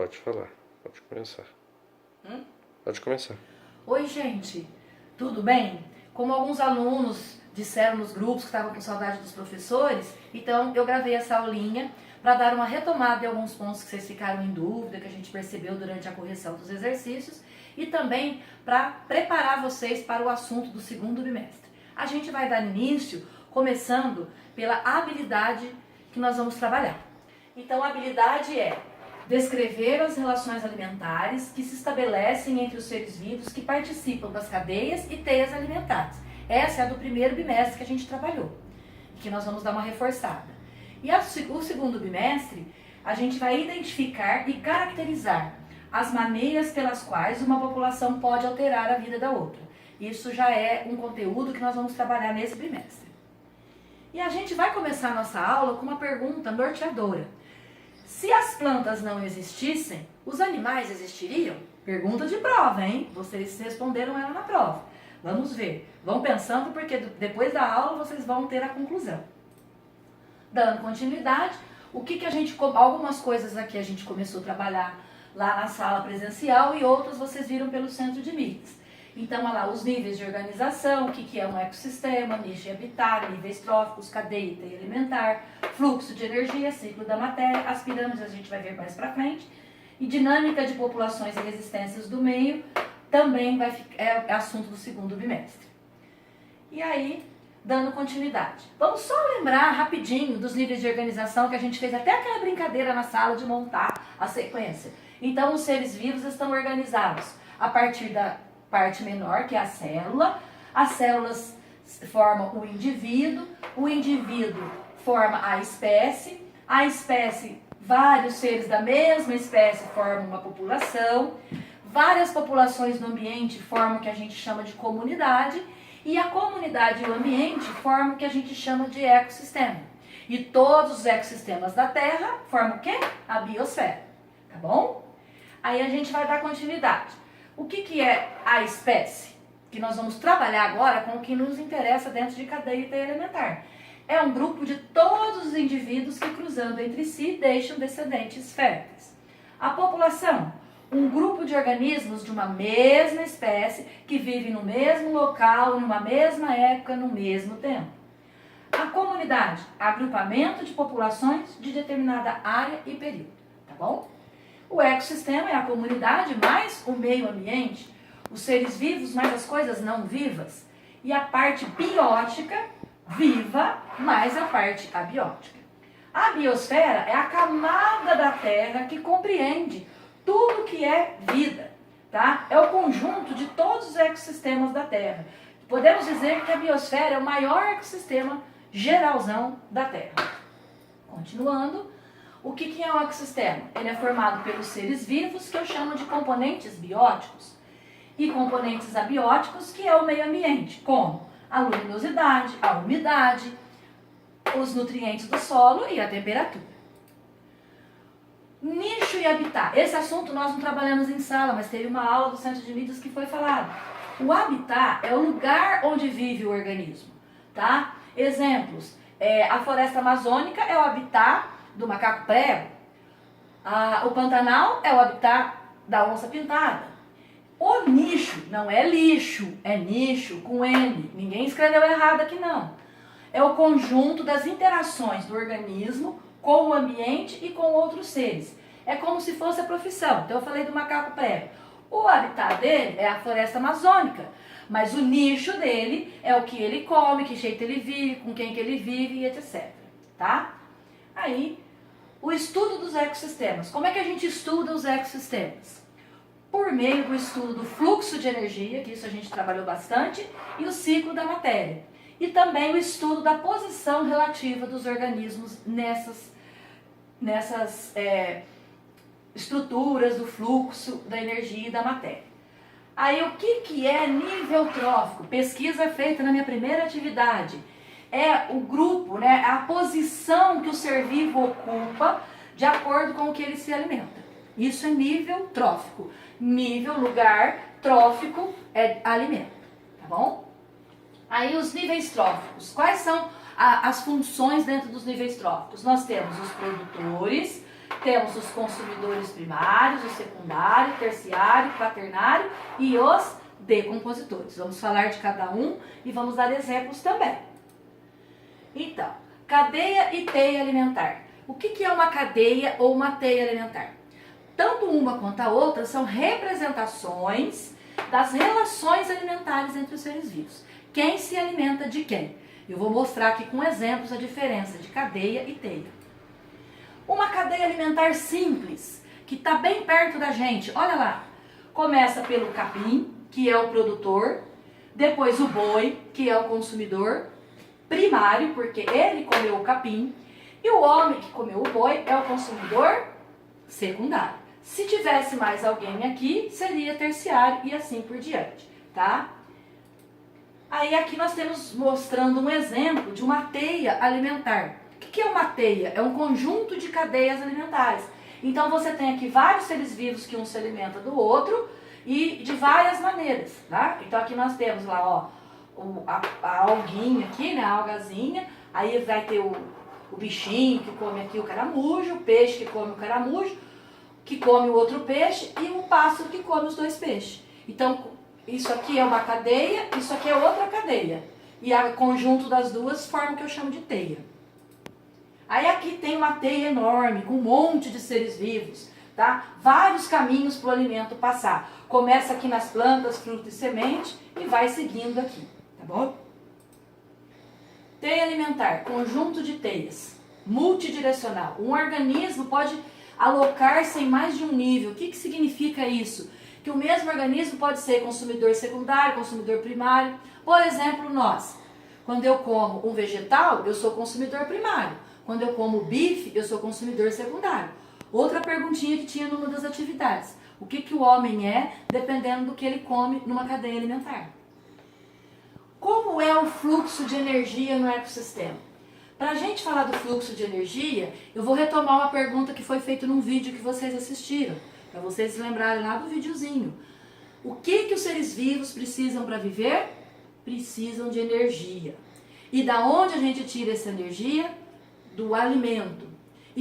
Pode falar, pode começar. Pode começar. Oi, gente, tudo bem? Como alguns alunos disseram nos grupos que estavam com saudade dos professores, então eu gravei essa aulinha para dar uma retomada em alguns pontos que vocês ficaram em dúvida, que a gente percebeu durante a correção dos exercícios, e também para preparar vocês para o assunto do segundo bimestre. A gente vai dar início começando pela habilidade que nós vamos trabalhar. Então, a habilidade é descrever as relações alimentares que se estabelecem entre os seres vivos que participam das cadeias e teias alimentares. Essa é a do primeiro bimestre que a gente trabalhou, que nós vamos dar uma reforçada. E o segundo bimestre, a gente vai identificar e caracterizar as maneiras pelas quais uma população pode alterar a vida da outra. Isso já é um conteúdo que nós vamos trabalhar nesse bimestre. E a gente vai começar a nossa aula com uma pergunta norteadora. Se as plantas não existissem, os animais existiriam? Pergunta de prova, hein? Vocês responderam ela na prova. Vamos ver. Vão pensando porque depois da aula vocês vão ter a conclusão. Dando continuidade, algumas coisas aqui a gente começou a trabalhar lá na sala presencial e outras vocês viram pelo centro de mídias. Então, olha lá, os níveis de organização, o que é um ecossistema, nicho e habitat, níveis tróficos, cadeia e teia alimentar, fluxo de energia, ciclo da matéria, as pirâmides a gente vai ver mais pra frente, e dinâmica de populações e resistências do meio também é assunto do segundo bimestre. E aí, dando continuidade. Vamos só lembrar rapidinho dos níveis de organização que a gente fez até aquela brincadeira na sala de montar a sequência. Então, os seres vivos estão organizados a partir da parte menor, que é a célula. As células formam o indivíduo forma a espécie, vários seres da mesma espécie formam uma população, várias populações no ambiente formam o que a gente chama de comunidade, e a comunidade e o ambiente formam o que a gente chama de ecossistema. E todos os ecossistemas da Terra formam o quê? A biosfera, tá bom? Aí a gente vai dar continuidade. O que é a espécie? Que nós vamos trabalhar agora com o que nos interessa dentro de cadeia e teia alimentar. É um grupo de todos os indivíduos que, cruzando entre si, deixam descendentes férteis. A população, um grupo de organismos de uma mesma espécie que vive no mesmo local, numa mesma época, no mesmo tempo. A comunidade, agrupamento de populações de determinada área e período, tá bom? O ecossistema é a comunidade mais o meio ambiente, os seres vivos mais as coisas não vivas, e a parte biótica, viva, mais a parte abiótica. A biosfera é a camada da Terra que compreende tudo que é vida, tá? É o conjunto de todos os ecossistemas da Terra. Podemos dizer que a biosfera é o maior ecossistema geralzão da Terra. Continuando. O que é um ecossistema? Ele é formado pelos seres vivos, que eu chamo de componentes bióticos, e componentes abióticos, que é o meio ambiente, como a luminosidade, a umidade, os nutrientes do solo e a temperatura. Nicho e habitat. Esse assunto nós não trabalhamos em sala, mas teve uma aula do Centro de Mídias que foi falado. O habitat é o lugar onde vive o organismo, tá? Exemplos, a floresta amazônica é o habitat do macaco prego, o Pantanal é o habitat da onça pintada. O nicho não é lixo, é nicho com N. Ninguém escreveu errado aqui não. É o conjunto das interações do organismo com o ambiente e com outros seres. É como se fosse a profissão. Então eu falei do macaco prego. O habitat dele é a floresta amazônica, mas o nicho dele é o que ele come, que jeito ele vive, com quem que ele vive e etc. Tá? Aí, o estudo dos ecossistemas. Como é que a gente estuda os ecossistemas? Por meio do estudo do fluxo de energia, que isso a gente trabalhou bastante, e o ciclo da matéria. E também o estudo da posição relativa dos organismos nessas estruturas do fluxo da energia e da matéria. Aí, o que é nível trófico? Pesquisa feita na minha primeira atividade. É o grupo, né, a posição que o ser vivo ocupa de acordo com o que ele se alimenta. Isso é nível trófico. Nível, lugar, trófico é alimento, tá bom? Aí os níveis tróficos. Quais são as funções dentro dos níveis tróficos? Nós temos os produtores, Temos os consumidores primários, o secundário, terciário, quaternário e os decompositores. Vamos falar de cada um e vamos dar exemplos também. Então, cadeia e teia alimentar. O que é uma cadeia ou uma teia alimentar? Tanto uma quanto a outra são representações das relações alimentares entre os seres vivos. Quem se alimenta de quem? Eu vou mostrar aqui com exemplos a diferença de cadeia e teia. Uma cadeia alimentar simples, que está bem perto da gente, olha lá. Começa pelo capim, que é o produtor, depois o boi, que é o consumidor primário, porque ele comeu o capim, e o homem que comeu o boi é o consumidor secundário. Se tivesse mais alguém aqui, seria terciário e assim por diante, tá? Aí aqui nós temos mostrando um exemplo de uma teia alimentar. O que é uma teia? É um conjunto de cadeias alimentares. Então você tem aqui vários seres vivos que um se alimenta do outro e de várias maneiras, tá? Então aqui nós temos lá, ó, a alguinha aqui, né, a algazinha, aí vai ter o bichinho que come aqui o caramujo, o peixe que come o caramujo, que come o outro peixe e o pássaro que come os dois peixes. Então isso aqui é uma cadeia, isso aqui é outra cadeia. E o conjunto das duas forma o que eu chamo de teia. Aí aqui tem uma teia enorme, com um monte de seres vivos, tá? Vários caminhos para o alimento passar. Começa aqui nas plantas, frutas e sementes e vai seguindo aqui, tá bom? Teia alimentar, conjunto de teias, multidirecional. Um organismo pode alocar-se em mais de um nível. O que significa isso? Que o mesmo organismo pode ser consumidor secundário, consumidor primário. Por exemplo, nós. Quando eu como um vegetal, eu sou consumidor primário. Quando eu como bife, eu sou consumidor secundário. Outra perguntinha que tinha numa das atividades. O que o homem é, dependendo do que ele come numa cadeia alimentar. Como é o fluxo de energia no ecossistema? Para a gente falar do fluxo de energia, eu vou retomar uma pergunta que foi feita num vídeo que vocês assistiram. Para vocês se lembrarem lá do videozinho. O que os seres vivos precisam para viver? Precisam de energia. E da onde a gente tira essa energia? Do alimento.